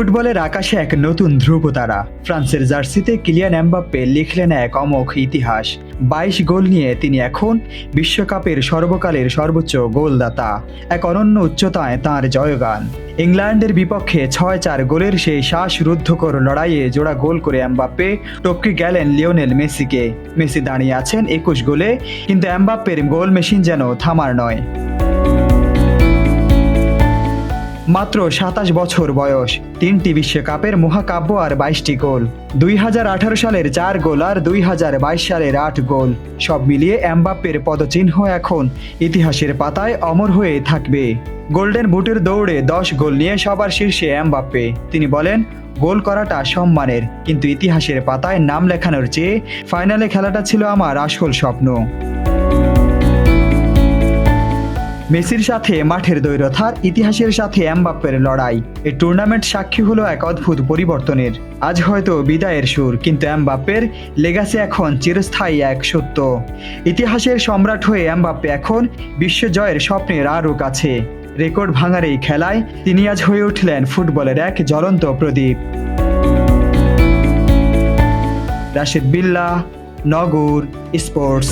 ফুটবলের আকাশে এক নতুন ধ্রুবতারা। ফ্রান্সের জার্সিতে কিলিয়ান এমবাপ্পে লিখলেন এক অমোঘ ইতিহাস। 22 গোল নিয়ে তিনি এখন বিশ্বকাপের সর্বকালের সর্বোচ্চ গোলদাতা। এক অনন্য উচ্চতায় তাঁর জয়গান। ইংল্যান্ডের বিপক্ষে 6-4 গোলের সেই শ্বাসরুদ্ধকর লড়াইয়ে জোড়া গোল করে এমবাপ্পে টপকে গেলেন লিওনেল মেসিকে। মেসি দাঁড়িয়ে আছেন 21 গোলে, কিন্তু এমবাপ্পের গোল মেশিন যেন থামার নয়। মাত্র 27 বছর বয়স, 3টি বিশ্বকাপের মহাকাব্য আর 22টি গোল। 2018 সালের 4 গোল আর 2022 সালের 8 গোল, সব মিলিয়ে এমবাপ্পের পদচিহ্ন এখন ইতিহাসের পাতায় অমর হয়ে থাকবে। গোল্ডেন বুটের দৌড়ে 10 গোল নিয়ে সবার শীর্ষে এমবাপ্পে। তিনি বলেন, গোল করাটা সম্মানের, কিন্তু ইতিহাসের পাতায় নাম লেখানোর চেয়ে ফাইনালে খেলাটা ছিল আমার আসল স্বপ্ন। মেসির সাথে মাঠের দ্বৈরথার, ইতিহাসের সাথে এমবাপ্পের লড়াই। এই টুর্নামেন্ট সাক্ষী হলো এক অদ্ভুত পরিবর্তনের। আজ হয়তো বিদায়ের সুর, কিন্তু এমবাপ্পের লেগাসি এখন চিরস্থায়ী এক সত্য। ইতিহাসের সম্রাট হয়ে এমবাপ্পে এখন বিশ্বজয়ের স্বপ্নের আরও কাছে। রেকর্ড ভাঙার এই খেলায় তিনি আজ হয়ে উঠলেন ফুটবলের এক জ্বলন্ত প্রদীপ। রাশেদ বিল্লাহ, নগর স্পোর্টস।